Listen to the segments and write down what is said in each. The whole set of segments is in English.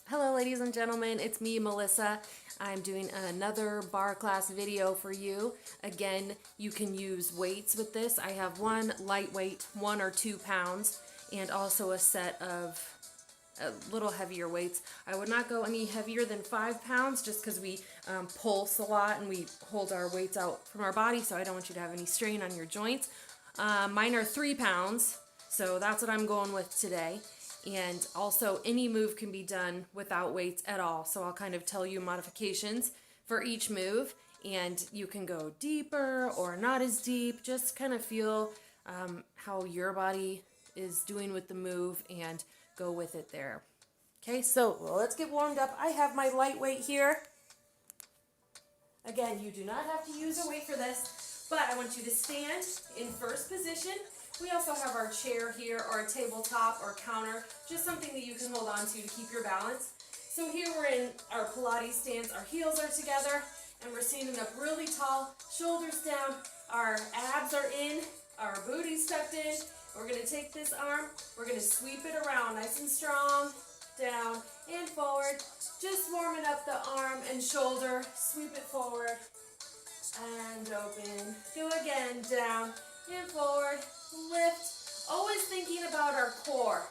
Hello ladies and gentlemen, it's me Melissa. I'm doing another bar class video for you. Again, you can use weights with this. I have one lightweight, 1 or 2 pounds, and also a set of a little heavier weights. I would not go any heavier than 5 pounds just because we pulse a lot and we hold our weights out from our body, so I don't want you to have any strain on your joints. Mine are 3 pounds, so that's what I'm going with today. And also any move can be done without weights at all. So I'll kind of tell you modifications for each move, and you can go deeper or not as deep. Just kind of feel how your body is doing with the move and go with it there. Okay, so let's get warmed up. I have my lightweight here. Again, you do not have to use a weight for this, but I want you to stand in first position. We also have our chair here, or a tabletop or counter, just something that you can hold on to keep your balance. So here we're in our Pilates stance, our heels are together, and we're standing up really tall, shoulders down, our abs are in, our booty's tucked in. We're going to take this arm, we're going to sweep it around nice and strong, down and forward, just warming up the arm and shoulder, sweep it forward, and open, go again, down and forward, lift, always thinking about our core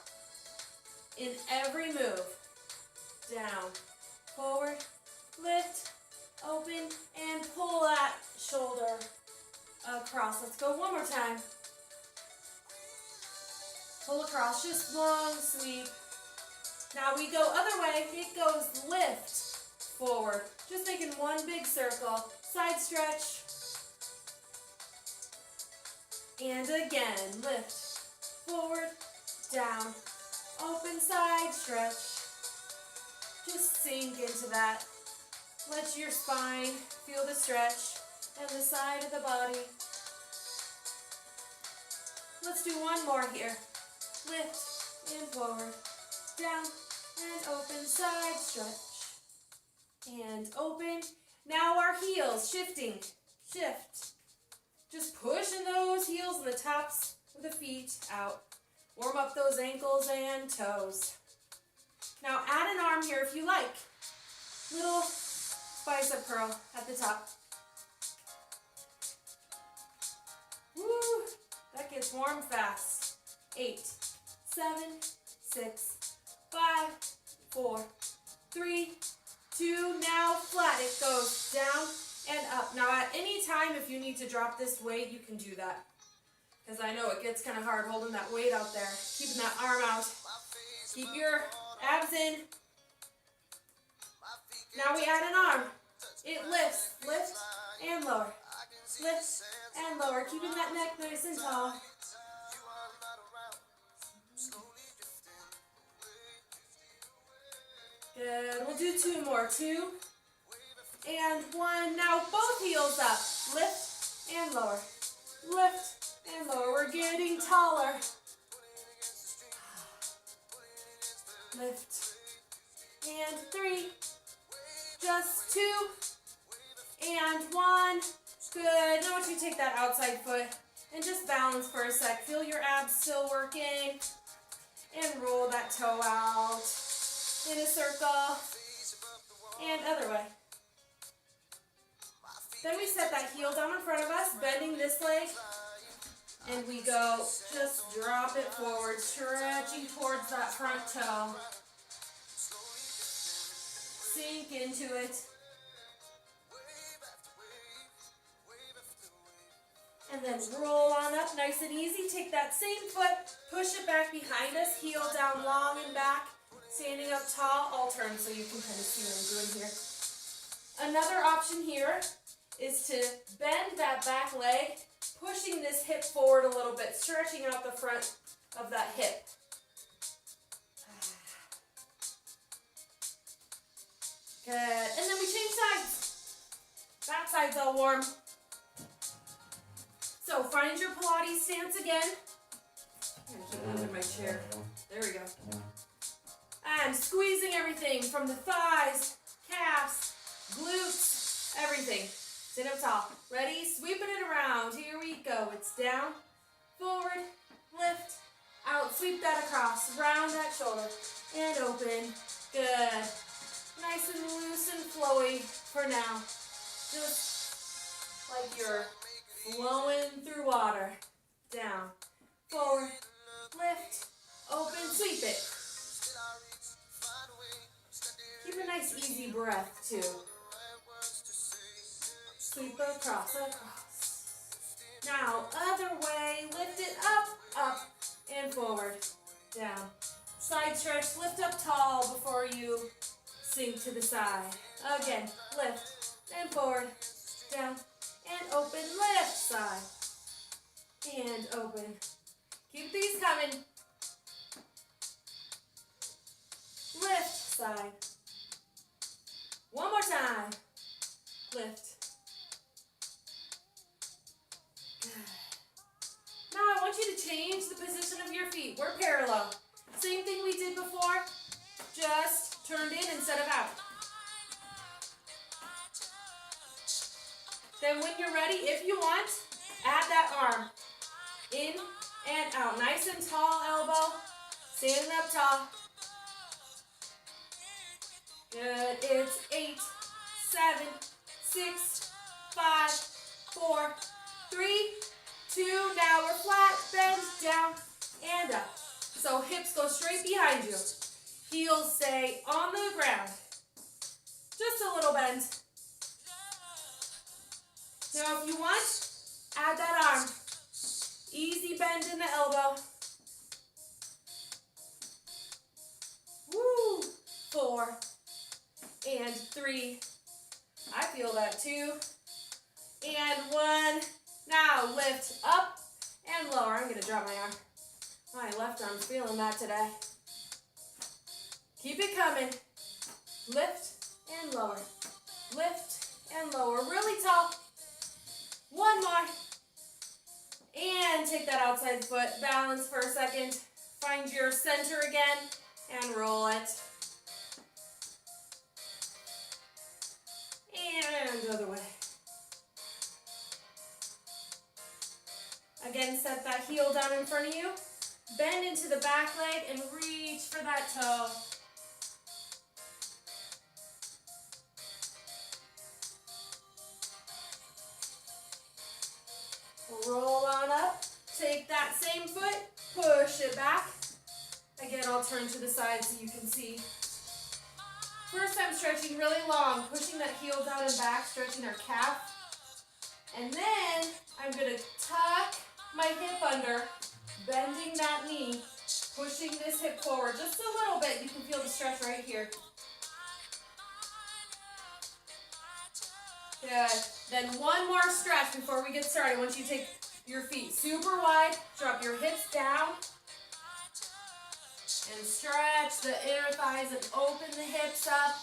in every move, down, forward, lift, open, and pull that shoulder across. Let's go one more time. Pull across, just long sweep. Now we go other way, it goes lift, forward, just making one big circle, side stretch, and again, lift, forward, down, open, side stretch. Just sink into that. Let your spine feel the stretch and the side of the body. Let's do one more here. Lift and forward, down and open, side stretch, and open. Now our heels, shifting, shift. Just pushing those heels and the tops of the feet out. Warm up those ankles and toes. Now add an arm here if you like. Little bicep curl at the top. Woo! That gets warm fast. 8, 7, 6, 5, 4, 3, 2. Now flat. It goes down and up. Now at any time if you need to drop this weight, you can do that. Because I know it gets kind of hard holding that weight out there. Keeping that arm out. Keep your abs in. Now we add an arm. It lifts. Lift and lower. Lift and lower. Keeping that neck nice and tall. Good. We'll do 2 more. 2 and 1. Now both heels up. Lift and lower. Lift and lower. We're getting taller. Lift and 3. Just 2 and 1. Good. Now I want you to take that outside foot and just balance for a sec. Feel your abs still working. And roll that toe out in a circle. And other way. Then we set that heel down in front of us, bending this leg. And we go, just drop it forward, stretching towards that front toe. Sink into it. And then roll on up nice and easy. Take that same foot, push it back behind us, heel down long and back. Standing up tall, I'll turn so you can kind of see what I'm doing here. Another option here is to bend that back leg, pushing this hip forward a little bit, stretching out the front of that hip. Good. And then we change sides. Back side's all warm. So find your Pilates stance again. I'm going to keep moving my chair. There we go. And squeezing everything from the thighs, calves, glutes, everything. Sit up tall. Ready? Sweeping it around. Here we go. It's down, forward, lift, out. Sweep that across. Round that shoulder. And open. Good. Nice and loose and flowy for now. Just like you're flowing through water. Down, forward, lift, open, sweep it. Keep a nice easy breath too. Sweep across, across. Now, other way, lift it up, up, and forward, down. Side stretch, lift up tall before you sink to the side. Again, lift, and forward, down, and open, lift, side, and open. Keep these coming. Lift, side. One more time. Lift. Good. Now I want you to change the position of your feet. We're parallel. Same thing we did before, just turned in instead of out. Then when you're ready, if you want, add that arm. In and out. Nice and tall elbow. Standing up tall. Good. It's 8, 7, 6, 5, 4, 3, 2. Now we're flat. Bend down and up. So hips go straight behind you. Heels stay on the ground. Just a little bend. Now if you want, add that arm. Easy bend in the elbow. Woo! 4 and 3. I feel that too. And 1. Now lift up and lower. I'm going to drop my arm. My left arm's feeling that today. Keep it coming. Lift and lower. Lift and lower. Really tall. 1 more. And take that outside foot. Balance for a second. Find your center again and roll it. And other way. Again, set that heel down in front of you. Bend into the back leg and reach for that toe. Roll on up. Take that same foot, push it back. Again, I'll turn to the side so you can see. First, I'm stretching really long, pushing that heel down and back, stretching our calf. And then I'm going to tuck my hip under, bending that knee, pushing this hip forward just a little bit. You can feel the stretch right here. Good. Then one more stretch before we get started. Once you take your feet super wide, drop your hips down, and stretch the inner thighs and open the hips up.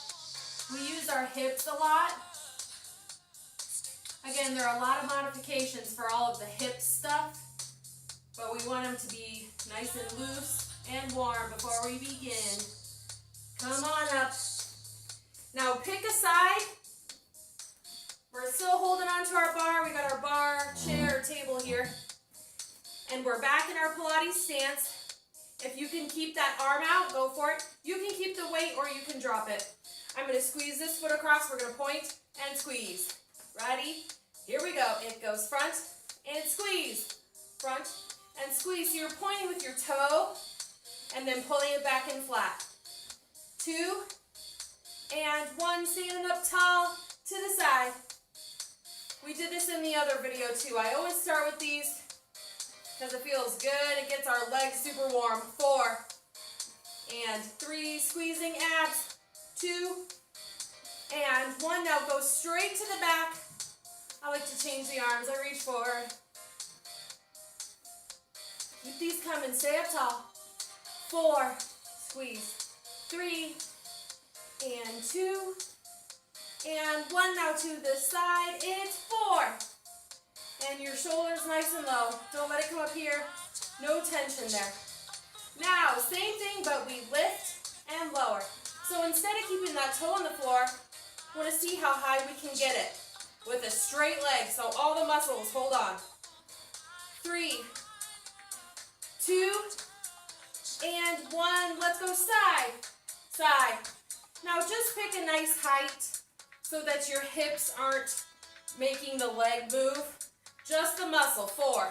We use our hips a lot. Again, there are a lot of modifications for all of the hip stuff, but we want them to be nice and loose and warm before we begin. Come on up. Now pick a side. We're still holding on to our bar. We got our bar, chair, table here. And we're back in our Pilates stance. If you can keep that arm out, go for it. You can keep the weight or you can drop it. I'm going to squeeze this foot across. We're going to point and squeeze. Ready? Here we go. It goes front and squeeze. Front and squeeze. So you're pointing with your toe and then pulling it back in flat. 2 and 1. Standing up tall to the side. We did this in the other video too. I always start with these because it feels good. It gets our legs super warm. 4 and 3. Squeezing abs. 2 and 1. Now go straight to the back. I like to change the arms. I reach forward. Keep these coming. Stay up tall. 4. Squeeze. 3 and 2 and 1. Now to the side. It's 4. And your shoulders nice and low. Don't let it come up here. No tension there. Now, same thing, but we lift and lower. So instead of keeping that toe on the floor, I want to see how high we can get it with a straight leg. So all the muscles, hold on. 3, 2, and 1. Let's go side, side, Now just pick a nice height so that your hips aren't making the leg move. Just the muscle. 4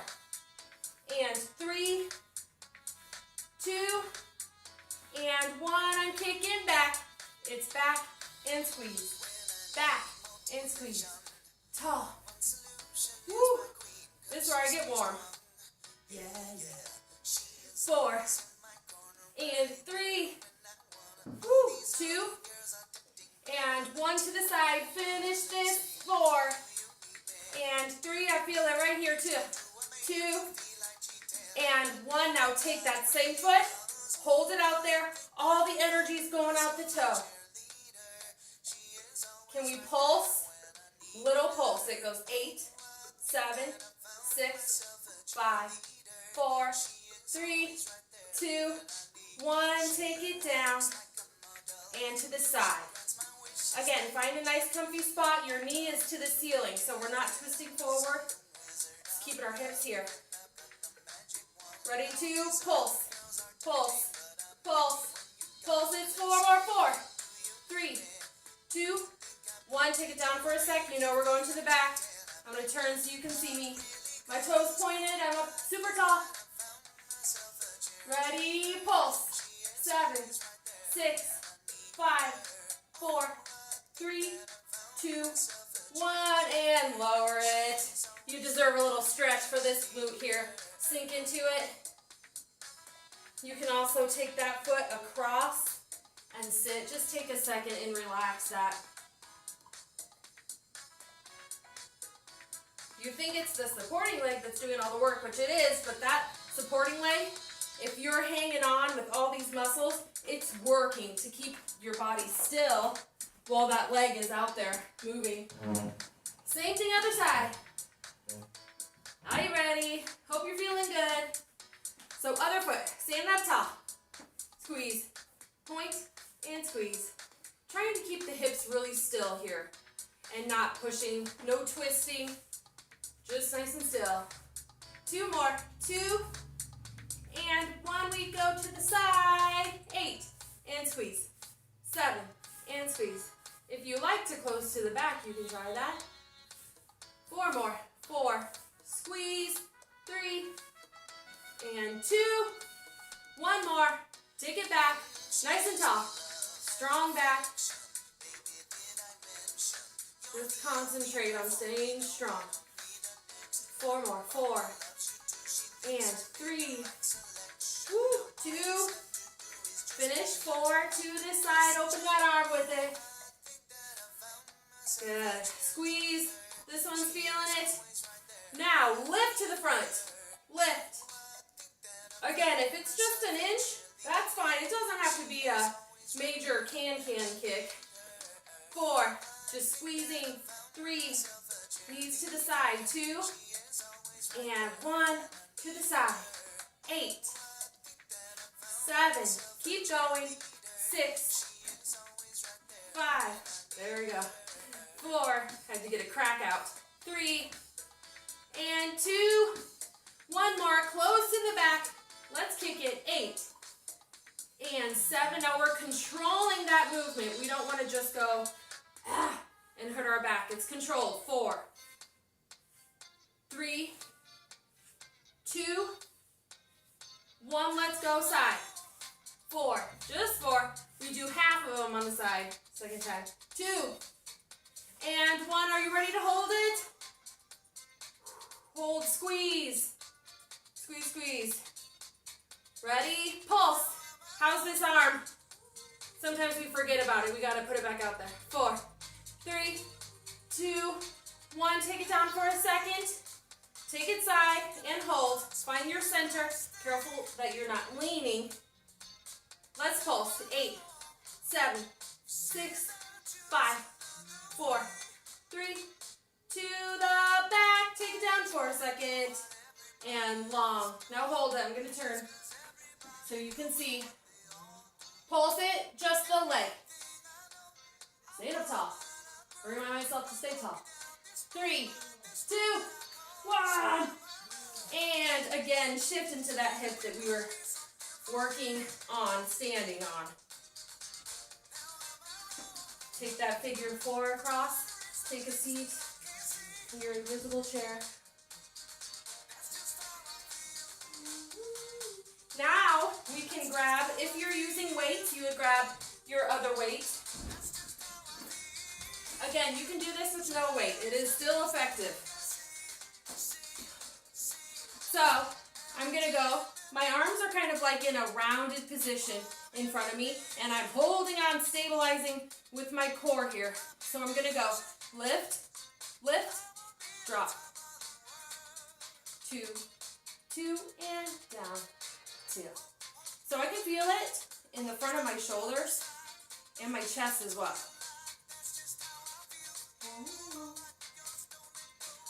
and 3, 2 and 1. I'm kicking back. It's back and squeeze. Back and squeeze. Tall. Woo. This is where I get warm. Yeah, yeah. 4 and 3, 2 and 1 to the side. Finish this. 4 and 3. I feel it right here too. 2 and 1. Now take that same foot, hold it out there. All the energy is going out the toe. Can we pulse? Little pulse. It goes 8, 7, 6, 5, 4, 3, 2, 1. Take it down and to the side. Again, find a nice comfy spot. Your knee is to the ceiling, so we're not twisting forward. Just keeping our hips here. Ready to pulse, pulse, pulse, pulse. It's 4 more. 4, 3, 2, 1. Take it down for a sec. You know we're going to the back. I'm going to turn so you can see me. My toes pointed. I'm up super tall. Ready, pulse. 7, 6, 5, 4, 3, 2, 1, and lower it. You deserve a little stretch for this glute here. Sink into it. You can also take that foot across and sit. Just take a second and relax that. You think it's the supporting leg that's doing all the work, which it is, but that supporting leg, if you're hanging on with all these muscles, it's working to keep your body still while that leg is out there moving. Same thing other side. Are you ready? Hope you're feeling good. So other foot, stand up tall. Squeeze, point, and squeeze. Trying to keep the hips really still here and not pushing, no twisting, just nice and still. 2 more, 2, and 1. We go to the side. 8, and squeeze. 7, and squeeze. If you like to close to the back, you can try that. 4 more. 4, squeeze. 3, and 2. 1 more. Take it back. Nice and tall. Strong back. Just concentrate on staying strong. 4 more. 4, and 3. 2. Finish. 4 to the side. Open that arm with it. Good. Squeeze. This one's feeling it. Now lift to the front. Lift. Again, if it's just an inch, that's fine. It doesn't have to be a major can kick. 4. Just squeezing. 3. Knees to the side. 2. And 1 to the side. 8. 7. Keep going. 6. 5. There we go. 4. Had to get a crack out. 3. And 2. 1 more. Close to the back. Let's kick it. 8. And 7. Now we're controlling that movement. We don't want to just go and hurt our back. It's controlled. 4. 3. 2. 1. Let's go side. 4. Just 4. We do half of them on the side. Second time. 2. And 1. Are you ready to hold it? Hold, squeeze. Squeeze, squeeze. Ready? Pulse. How's this arm? Sometimes we forget about it. We got to put it back out there. 4, 3, 2, 1. Take it down for a second. Take it side and hold. Find your center. Careful that you're not leaning. Let's pulse. 8, 7, 6, 5, 4, 3, to the back. Take it down for a second. And long. Now hold it. I'm going to turn so you can see. Pulse it, just the leg. Stand up tall. Remind myself to stay tall. 3, 2, 1. And again, shift into that hip that we were working on, standing on. Take that figure 4 across. Take a seat in your invisible chair. Now we can grab, if you're using weights, you would grab your other weight. Again, you can do this with no weight. It is still effective. So, I'm going to go, my arms are kind of like in a rounded position in front of me, and I'm holding on, stabilizing with my core here. So I'm going to go lift, lift, drop. 2, 2, and down. 2. So I can feel it in the front of my shoulders and my chest as well.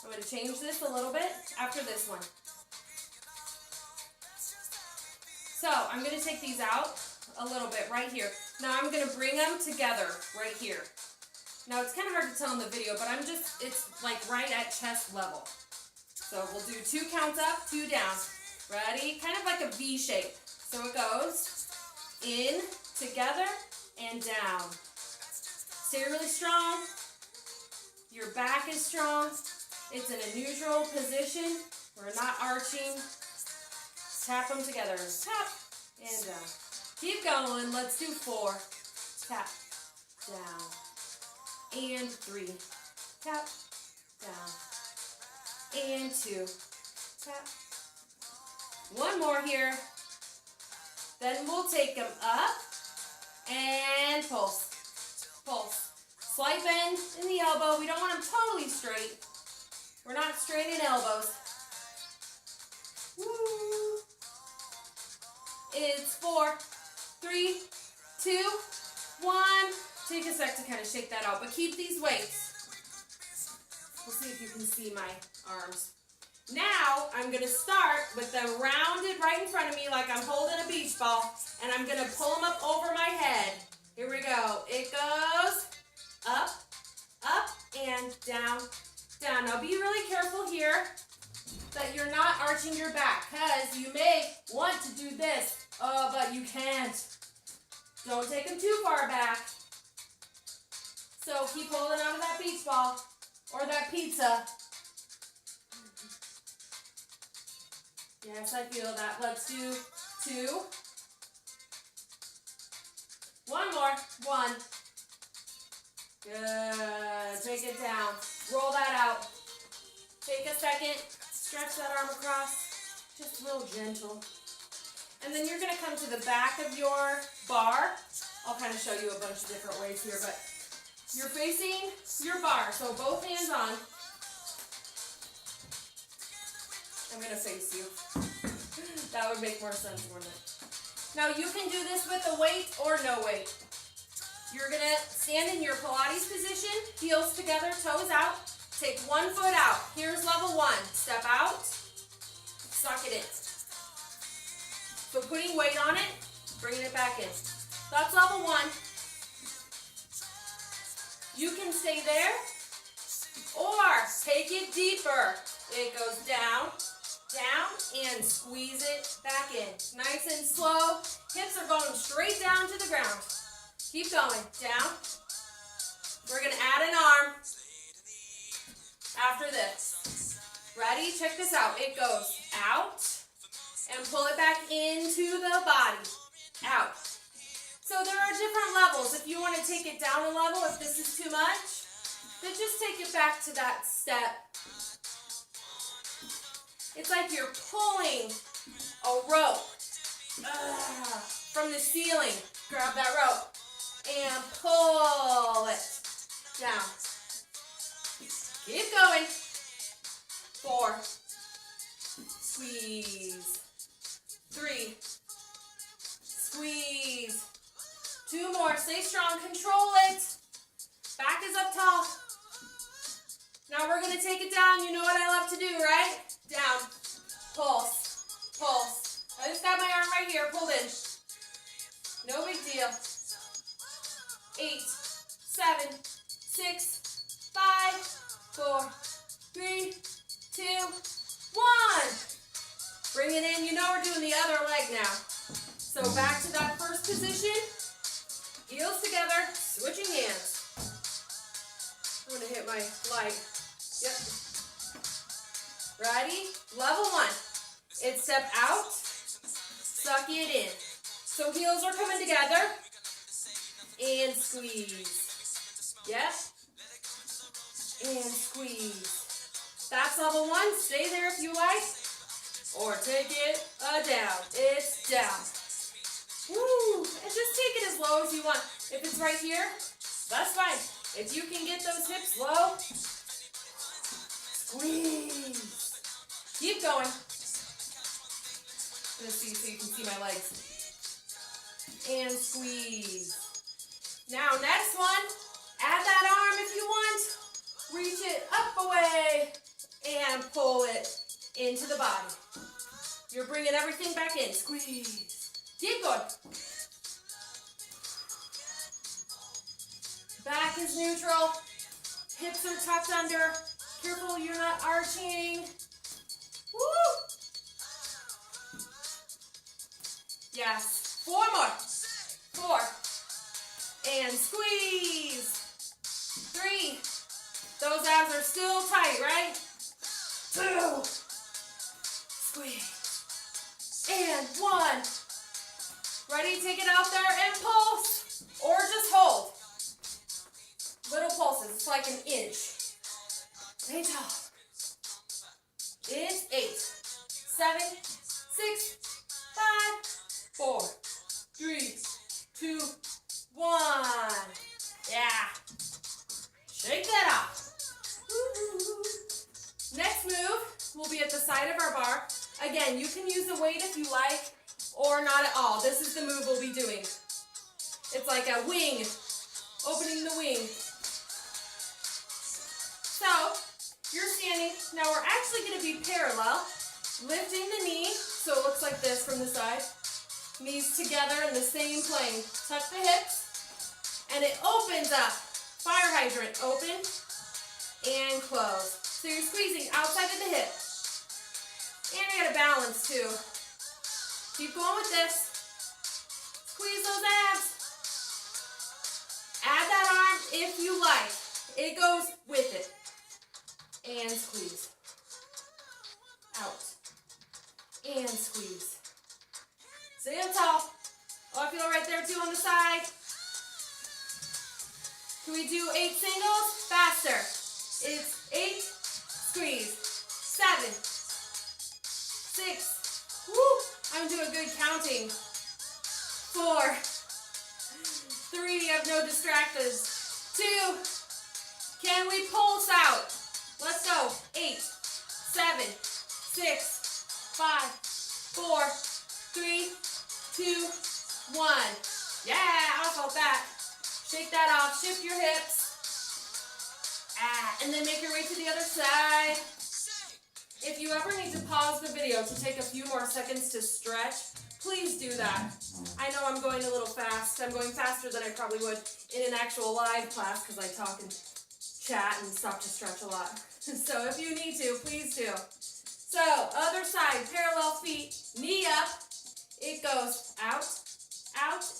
I'm going to change this a little bit after this one. So I'm going to take these out a little bit right here. Now I'm going to bring them together right here. Now it's kind of hard to tell in the video, but it's like right at chest level. So we'll do 2 counts up, 2 down. Ready? Kind of like a V shape. So it goes in, together, and down. Stay really strong. Your back is strong. It's in a neutral position. We're not arching. Tap them together. Tap and down. Keep going. Let's do 4. Tap, down. And 3. Tap, down. And 2. Tap. One more here. Then we'll take them up and pulse. Pulse. Slight bend in the elbow. We don't want them totally straight. We're not straight in elbows. Woo. It's 4, 3, 2, 1. Take a sec to kind of shake that out, but keep these weights. We'll see if you can see my arms. Now, I'm going to start with them rounded right in front of me like I'm holding a beach ball, and I'm going to pull them up over my head. Here we go. It goes up, up, and down, down. Now, be really careful here that you're not arching your back, because you may want to do this, but you can't. Don't take them too far back. So, keep holding on to that beach ball or that pizza. Yes, I feel that. Let's do 2. One more. 1. Good. Take it down. Roll that out. Take a second. Stretch that arm across. Just a little gentle. And then you're going to come to the back of your bar. I'll kind of show you a bunch of different ways here, but you're facing your bar. So both hands on. I'm going to face you. That would make more sense, wouldn't it? Now you can do this with a weight or no weight. You're going to stand in your Pilates position, heels together, toes out. Take 1 foot out. Here's level 1. Step out, suck it in. So putting weight on it, bringing it back in. That's level 1. You can stay there or take it deeper. It goes down, down, and squeeze it back in. Nice and slow. Hips are going straight down to the ground. Keep going. Down. We're going to add an arm after this. Ready? Check this out. It goes out and pull it back into the body. Out. So there are different levels. If you want to take it down a level, if this is too much, then just take it back to that step. It's like you're pulling a rope from the ceiling. Grab that rope and pull it down. Keep going. 4. Squeeze. 3. Squeeze. 2 more. Stay strong. Control it. Back is up tall. Now we're going to take it down. You know what I love to do, right? Down. Pulse. Pulse. I just got my arm right here. Pulled in. No big deal. 8, 7, 6, 5, 4, 3, 2, 1. Bring it in. You know we're doing the other leg now. So back to that first position. Heels together. Switching hands. I'm gonna hit my light. Yep. Ready? Level 1. It's step out, suck it in. So heels are coming together, and squeeze. Yep. And squeeze. That's level 1. Stay there if you like. Or take it down. It's down. Woo! And just take it as low as you want. If it's right here, that's fine. If you can get those hips low, squeeze. Keep going. I'm going to see so you can see my legs. And squeeze. Now, next one, add that arm if you want. Reach it up away and pull it into the body. You're bringing everything back in. Squeeze. Keep going. Back is neutral. Hips are tucked under. Careful you're not arching. Woo! Yes. 4 more. 4. And squeeze. 3. Those abs are still tight, right? 2. Squeeze. And 1. Ready? Take it out there and pulse. Or just hold. Little pulses. It's like an inch. Stay tall. It's 8, 7, 6, 5, 4, 3, 2, 1. Yeah. Shake that off. Woo-hoo. Next move will be at the side of our bar. Again, you can use the weight if you like, or not at all. This is the move we'll be doing. It's like a wing, opening the wing. So, you're standing. Now we're actually going to be parallel, lifting the knee, so it looks like this from the side. Knees together in the same plane. Tuck the hips, and it opens up. Fire hydrant, open and close. So you're squeezing outside of the hip. And I got to balance too. Keep going with this. Squeeze those abs. Add that arm if you like. It goes with it. And squeeze. Out. And squeeze. Stay up tall. Oh, I feel right there too on the side. Can we do 8 singles? Faster. It's 8, squeeze. 7, 6, woo, I'm doing good counting. 4, 3, I have no distractors. 2, can we pulse out? Let's go. 8, 7, 6, 5, 4, 3, 2, 1. Yeah, I felt that. Shake that off, shift your hips. And then make your way to the other side. If you ever need to pause the video to take a few more seconds to stretch, please do that. I know I'm going a little fast. I'm going faster than I probably would in an actual live class because I talk and chat and stop to stretch a lot. So if you need to, please do. So, other side, parallel feet, knee up. It goes out,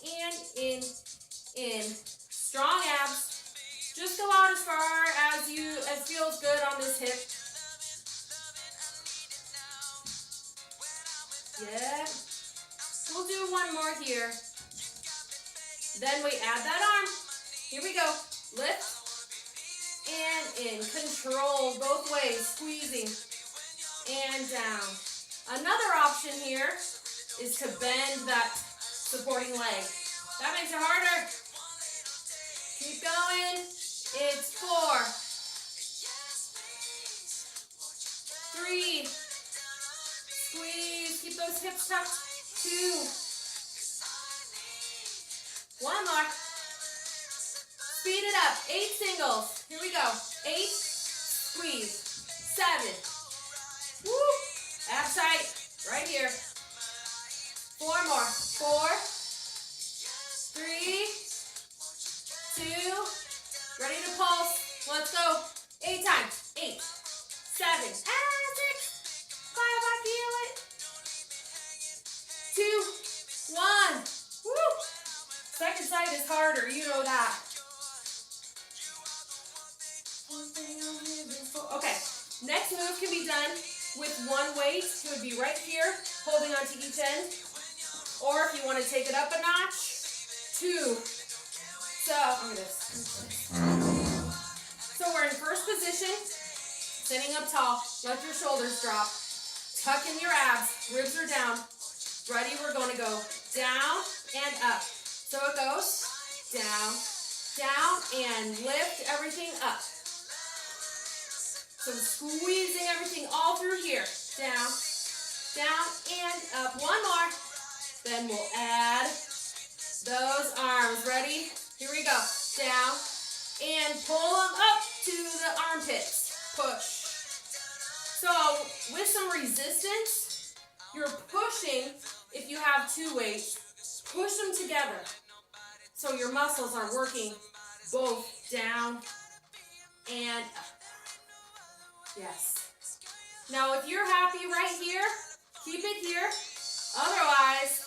and in. Strong abs. Just go out as far as feels good on this hip. Yeah. We'll do one more here. Then we add that arm. Here we go. Lift and in. Control both ways. Squeezing and down. Another option here is to bend that supporting leg. That makes it harder. Keep going. It's 4, 3, squeeze, keep those hips tucked, 2, 1 more, speed it up, 8 singles, here we go, 8, squeeze, 7, woo, ab tight, right here, 4 more, 4, 3, 2, ready to pulse. Let's go. 8 times. 8, 7, 6, 5, I feel it. 2, 1. Woo. Second side is harder. You know that. Next move can be done with one weight. It would be right here, holding onto each end. Or if you want to take it up a notch, 2. So we're in first position, sitting up tall. Let your shoulders drop. Tuck in your abs. Ribs are down. Ready? We're going to go down and up. So it goes down, down, and lift everything up. So squeezing everything all through here. Down, down, and up. One more. Then we'll add those arms. Ready? Here we go. Down, and pull them up to the armpits. Push. So with some resistance, you're pushing, if you have 2 weights, push them together. So your muscles are working both down and up. Yes. Now if you're happy right here, keep it here. Otherwise,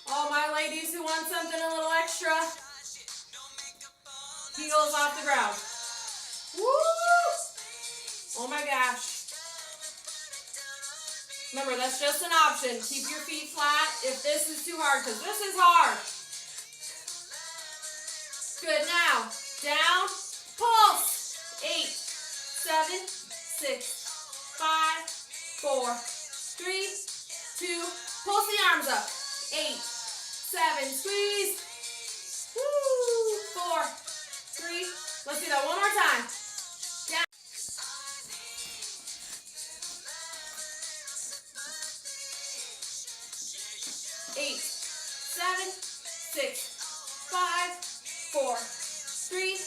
all my ladies who want something a little extra, heels off the ground. Woo! Oh my gosh. Remember, that's just an option. Keep your feet flat if this is too hard, because this is hard. Good. Now, down, pulse. 8, 7, 6, 5, 4, 3, 2. Pulse the arms up. 8, 7, squeeze. Woo! 4, 3. Let's do that one more time. Down. 8, 7, 6, 5, 4, 3,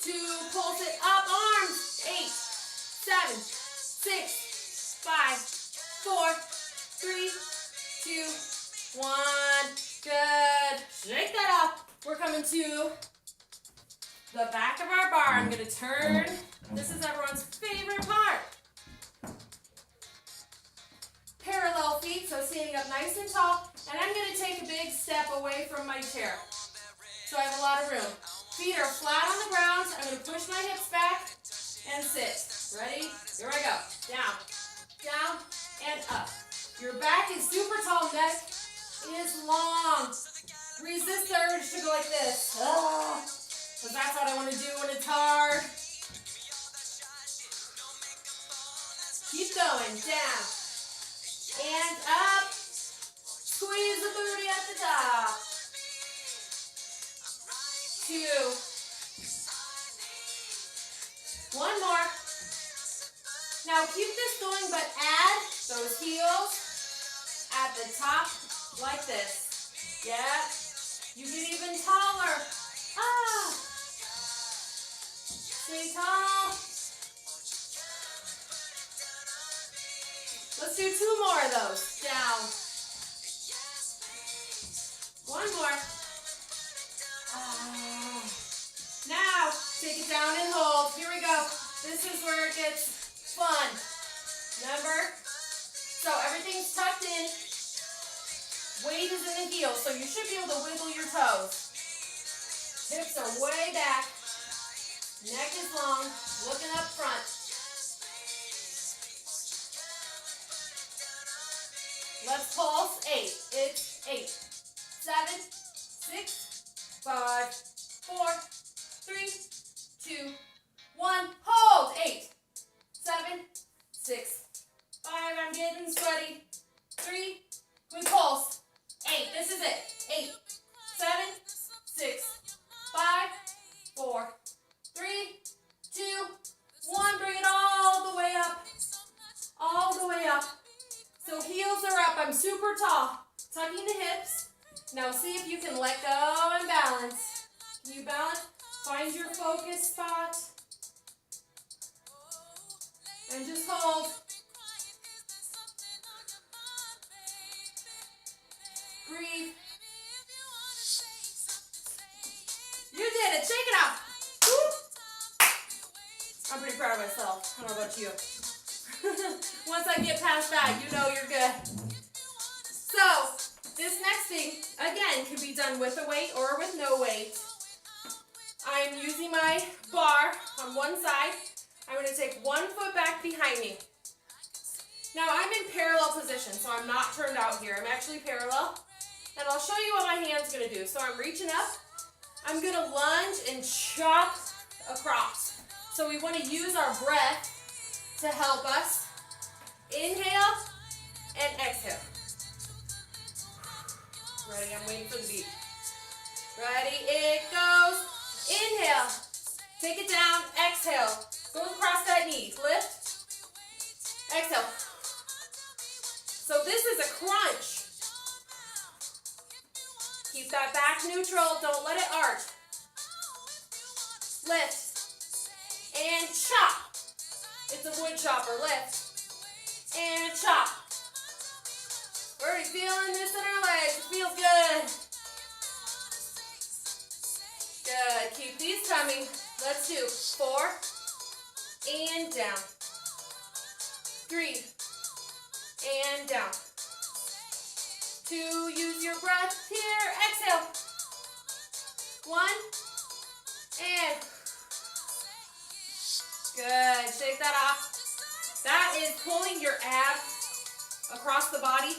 2. Pulse it up. Arms. 8, 7, 6, 5, 4, 3, 2, 1. Good. Shake that off. We're coming to the back of our bar. I'm going to turn. This is everyone's favorite part. Parallel feet, so standing up nice and tall. And I'm going to take a big step away from my chair. So I have a lot of room. Feet are flat on the ground. I'm going to push my hips back and sit. Ready? Here I go. Down, down, and up. Your back is super tall. Neck is long. Resist the urge to go like this. Because that's what I want to do when it's hard. Keep going. Down and up. Squeeze the booty at the top. 2. One more. Now keep this going, but add those heels at the top like this. Yeah. You get even taller. Stay tall. Let's do 2 more of those. Down. One more. Now, take it down and hold. Here we go. This is where it gets fun. Remember? So everything's tucked in. Weight is in the heels, so you should be able to wiggle your toes. Hips are way back. Neck is long. Looking up front. Let's pulse. 8. It's 8, 7, 6, 5, 4, 3, 2, 1. Hold. 8, 7, 6, 5. I'm getting sweaty. 3. We pulse. 8. This is it. 8, 7, 6, 5, 4, 3, 2, 1. Bring it all the way up. All the way up. So heels are up. I'm super tall. Tucking the hips. Now see if you can let go and balance. Can you balance? Find your focus spot. And just hold. Breathe. You did it. Shake it out. Woo. I'm pretty proud of myself. I don't know about you. Once I get past that, you know you're good. So, this next thing, again, can be done with a weight or with no weight. I'm using my bar on one side. I'm going to take one foot back behind me. Now I'm in parallel position, so I'm not turned out here. I'm actually parallel. And I'll show you what my hand's going to do. So I'm reaching up. I'm going to lunge and chop across. So we want to use our breath to help us. Inhale and exhale. Ready? I'm waiting for the beat. Ready? It goes. Inhale. Take it down. Exhale. Go across that knee. Lift. Exhale. So this is a crunch. Keep that back neutral. Don't let it arch. Lift. And chop. It's a wood chopper. Lift. And chop. We're already feeling this in our legs. It feels good. Good. Keep these coming. Let's do 4 and down. 3 and down. 2, use your breath here. Exhale. 1 and good. Shake that off. That is pulling your ab across the body,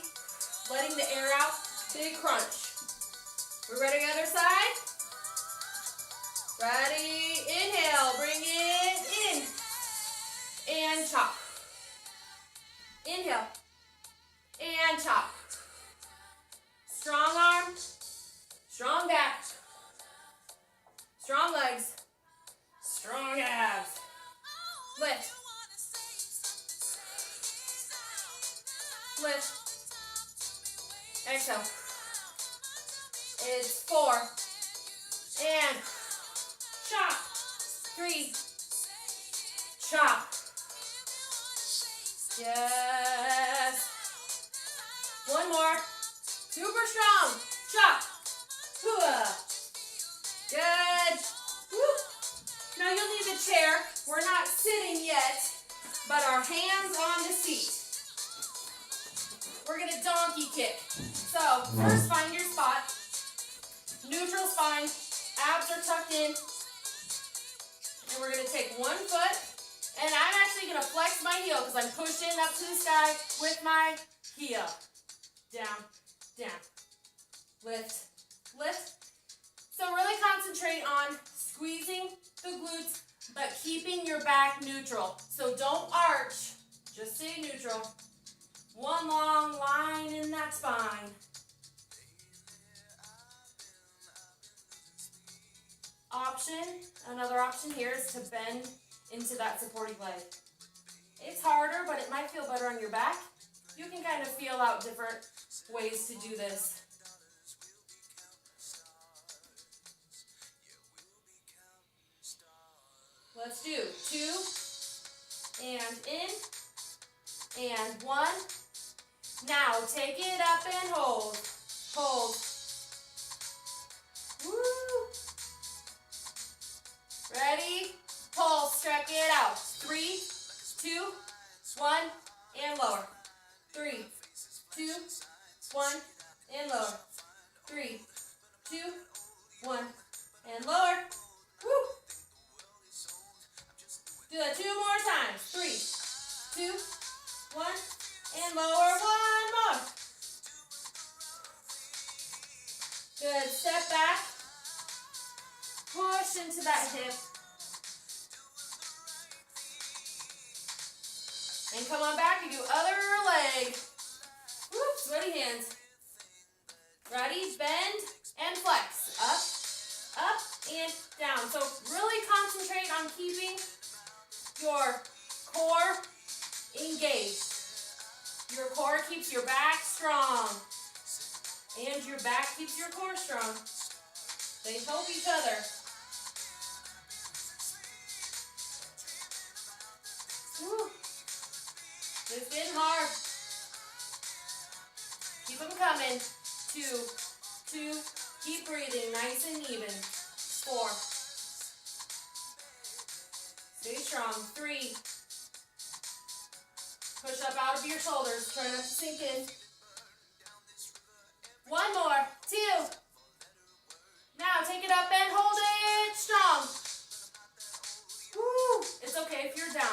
letting the air out. Big crunch. We're ready other side? Ready? Inhale. Bring it in. And chop. Inhale. And chop. Strong arm. Strong back. Strong legs. Strong abs. Lift. Lift. Exhale. It's 4. And chop. 3. Chop. Yes. 1 more. Super strong. Chop. Good. Woo. Now you'll need the chair. We're not sitting yet, but our hands on the seat. We're going to donkey kick. So first find your spot. Neutral spine. Abs are tucked in. And we're going to take 1 foot. And I'm actually going to flex my heel because I'm pushing up to the sky with my heel. Down, down. Lift, lift. So really concentrate on squeezing the glutes, but keeping your back neutral. So don't arch, just stay neutral. 1 long line in that spine. Another option here is to bend into that supporting leg. It's harder, but it might feel better on your back. You can kind of feel out different ways to do this. Let's do 2 and in and 1. Now take it up and hold. Hold. Woo. Ready? Pull, stretch it out. 3, 2, 1, and lower. 3, 2, 1, and lower. 3, 2, 1, and lower. Woo. Do that 2 more times. 3, 2, 1, and lower. 1 more. Good. Step back. Push into that hip. And come on back and do other leg. Whoop, sweaty hands. Ready? Bend and flex. Up, and down. So really concentrate on keeping your core engaged. Your core keeps your back strong. And your back keeps your core strong. They help each other. Woo. It's getting hard. Keep them coming. 2, 2. Keep breathing nice and even. 4. Stay strong. 3. Push up out of your shoulders. Try not to sink in. 1 more. 2. Now take it up and hold it strong. Woo. It's okay if you're down.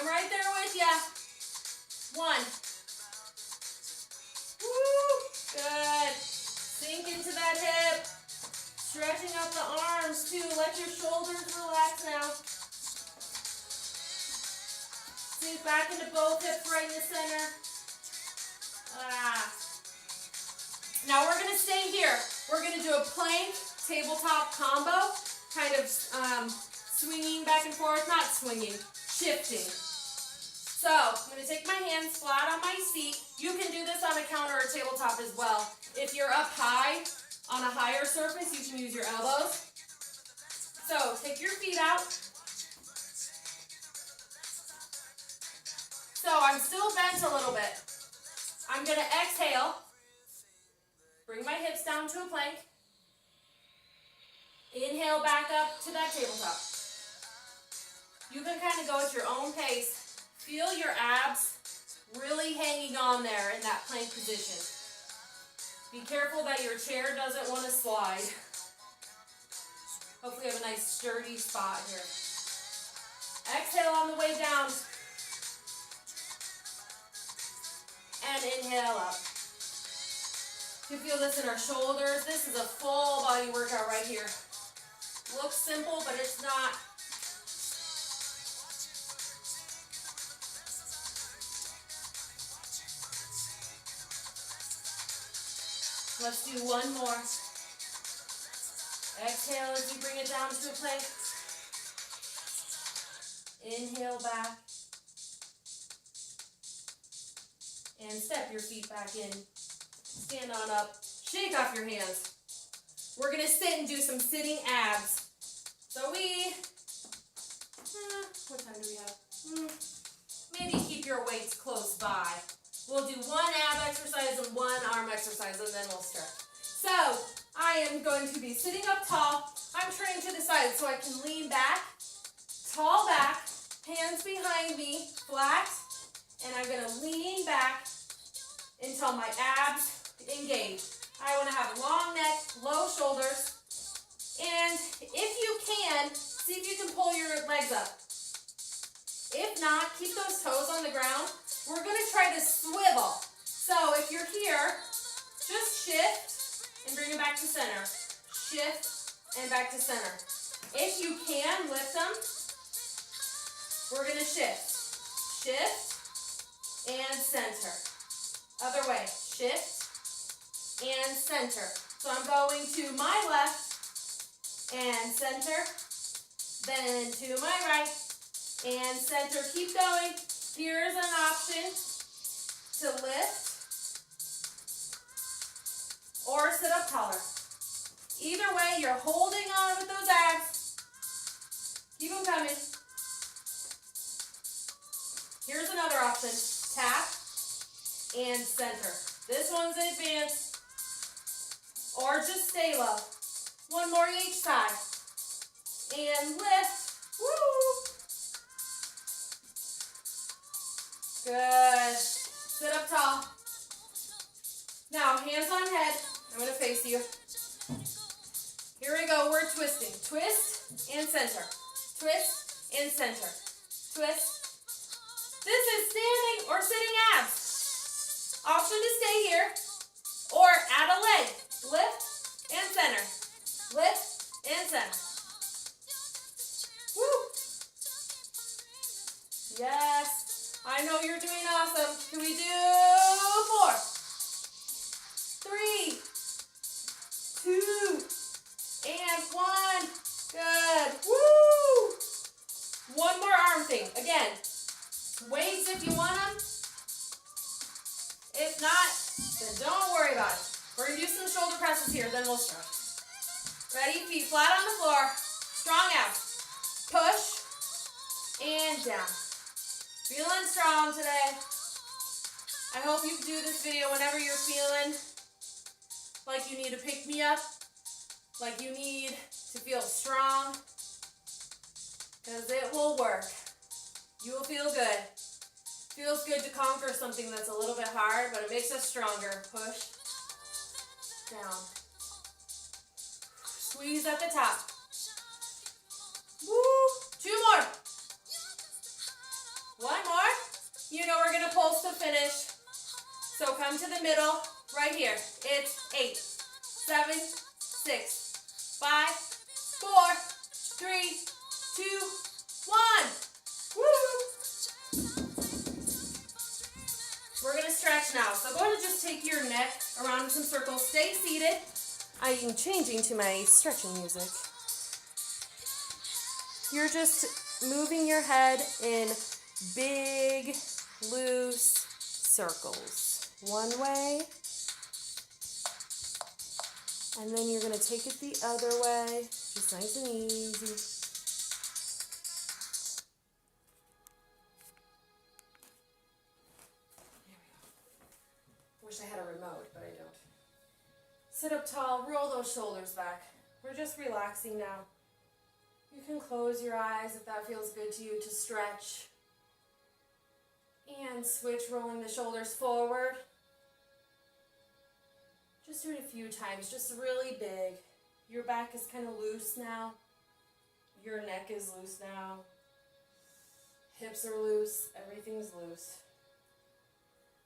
I'm right there with ya. 1. Woo, good. Sink into that hip. Stretching out the arms too. Let your shoulders relax now. Sink back into both hips right in the center. Now we're going to stay here. We're going to do a plank tabletop combo. Kind of swinging back and forth. Not swinging, shifting. So I'm going to take my hands flat on my seat. You can do this on a counter or tabletop as well. If you're up high on a higher surface, you can use your elbows. So take your feet out. So I'm still bent a little bit. I'm going to exhale. Bring my hips down to a plank. Inhale back up to that tabletop. You can kind of go at your own pace. Feel your abs really hanging on there in that plank position. Be careful that your chair doesn't want to slide. Hopefully you have a nice sturdy spot here. Exhale on the way down. And inhale up. You feel this in our shoulders. This is a full body workout right here. Looks simple, but it's not. Let's do one more. Exhale as you bring it down to a plank. Inhale back. And step your feet back in. Stand on up. Shake off your hands. We're going to sit and do some sitting abs. So what time do we have? Maybe keep your weights close by. We'll do one ab exercise and one arm exercise, and then we'll stretch. So I am going to be sitting up tall. I'm turning to the side so I can lean back, tall back, hands behind me, flat, and I'm going to lean back until my abs engage. I want to have a long neck, low shoulders, and if you can, see if you can pull your legs up. If not, keep those toes on the ground. We're going to try to swivel. So if you're here, just shift and bring it back to center. Shift and back to center. If you can, lift them. We're going to shift. Shift and center. Other way. Shift and center. So I'm going to my left and center, then to my right and center. Keep going. Here's an option to lift or sit up taller. Either way, you're holding on with those abs. Keep them coming. Here's another option. Tap and center. This one's advanced. Or just stay low. One more each side. And lift. Woo! Good. Sit up tall. Now, hands on head. I'm going to face you. Here we go. We're twisting. Twist and center. Twist and center. Twist. This is standing or sitting abs. Option to stay here or add a leg. Lift and center. Lift and center. Woo! Yes. I know you're doing awesome. Can we do 4, 3, 2, and 1. Good. Woo! One more arm thing. Again, weights if you want them. If not, then don't worry about it. We're going to do some shoulder presses here, then we'll start. Ready? Feet flat on the floor. Strong abs. Push and down. Feeling strong today. I hope you do this video whenever you're feeling like you need to pick me up, like you need to feel strong, because it will work. You will feel good. Feels good to conquer something that's a little bit hard, but it makes us stronger. Push down. Squeeze at the top. Woo! 2 more. 1. You know we're going to pulse to finish. So come to the middle, right here. It's 8, 7, 6, 5, 4, 3, 2, 1. Woo! We're going to stretch now. So go ahead and just take your neck around in some circles. Stay seated. I am changing to my stretching music. You're just moving your head in big, loose circles. One way. And then you're going to take it the other way. Just nice and easy. Wish I had a remote, but I don't. Sit up tall, roll those shoulders back. We're just relaxing now. You can close your eyes if that feels good to you to stretch. And switch, rolling the shoulders forward. Just do it a few times, just really big. Your back is kind of loose now. Your neck is loose now. Hips are loose, everything's loose.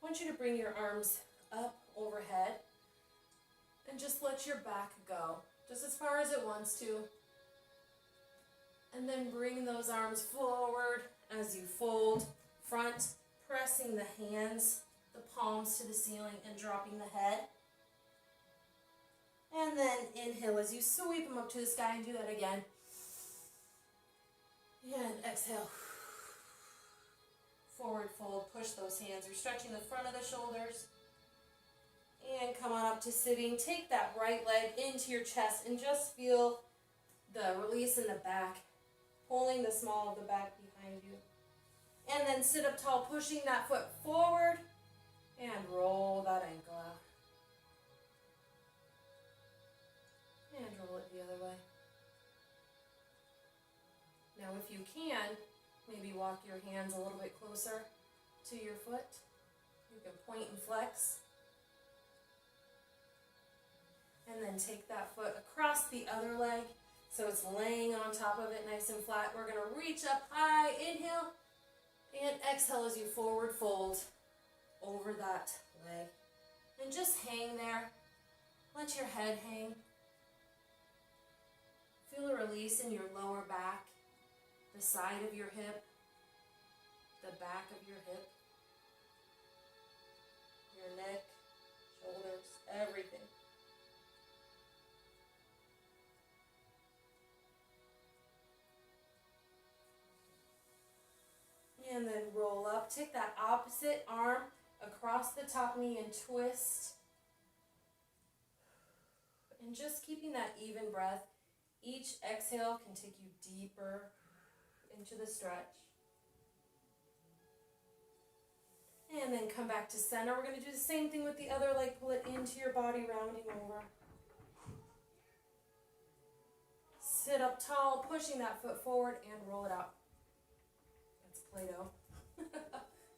I want you to bring your arms up overhead and just let your back go, just as far as it wants to. And then bring those arms forward as you fold, front, pressing the hands, the palms to the ceiling and dropping the head. And then inhale as you sweep them up to the sky and do that again. And exhale. Forward fold, push those hands. You're stretching the front of the shoulders. And come on up to sitting. Take that right leg into your chest and just feel the release in the back, pulling the small of the back behind you. And then sit up tall, pushing that foot forward and roll that ankle out. And roll it the other way. Now if you can, maybe walk your hands a little bit closer to your foot. You can point and flex. And then take that foot across the other leg so it's laying on top of it nice and flat. We're going to reach up high, inhale, and exhale as you forward fold over that leg. And just hang there. Let your head hang. Feel a release in your lower back, the side of your hip, the back of your hip, your neck, shoulders, everything. And then roll up. Take that opposite arm across the top knee and twist. And just keeping that even breath. Each exhale can take you deeper into the stretch. And then come back to center. We're going to do the same thing with the other leg. Pull it into your body, rounding over. Sit up tall, pushing that foot forward and roll it out. That's Play-Doh.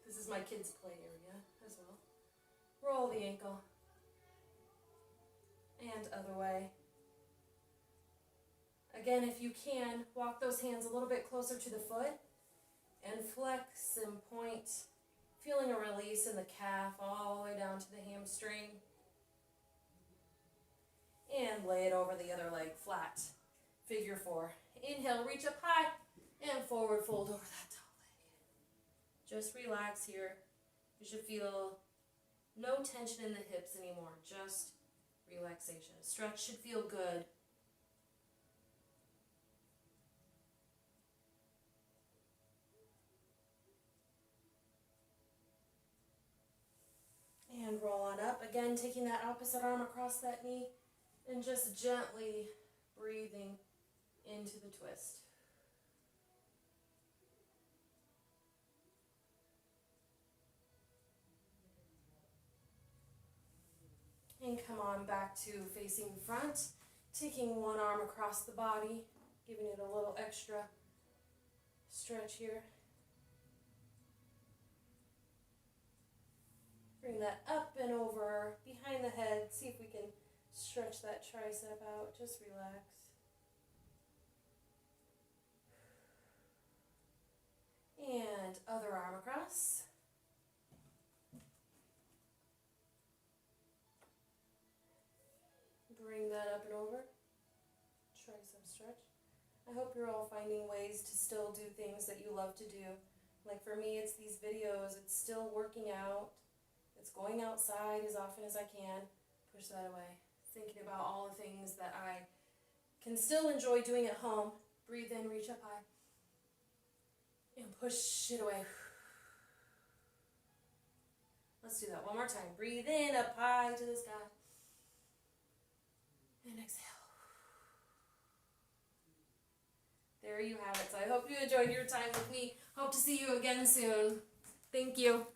This is my kids' play area as well. Roll the ankle. And other way. Again, if you can, walk those hands a little bit closer to the foot and flex and point, feeling a release in the calf all the way down to the hamstring. And lay it over the other leg flat. Figure 4. Inhale, reach up high and forward fold over that top leg. Just relax here. You should feel no tension in the hips anymore, just relaxation. Stretch should feel good. And roll on up. Again, taking that opposite arm across that knee and just gently breathing into the twist. And come on back to facing front, taking one arm across the body, giving it a little extra stretch here. Bring that up and over behind the head. See if we can stretch that tricep out. Just relax. And other arm across. Bring that up and over. Tricep stretch. I hope you're all finding ways to still do things that you love to do. Like for me, it's these videos, it's still working out, it's going outside as often as I can. Push that away. Thinking about all the things that I can still enjoy doing at home. Breathe in, reach up high. And push it away. Let's do that one more time. Breathe in, up high to the sky. And exhale. There you have it. So I hope you enjoyed your time with me. Hope to see you again soon. Thank you.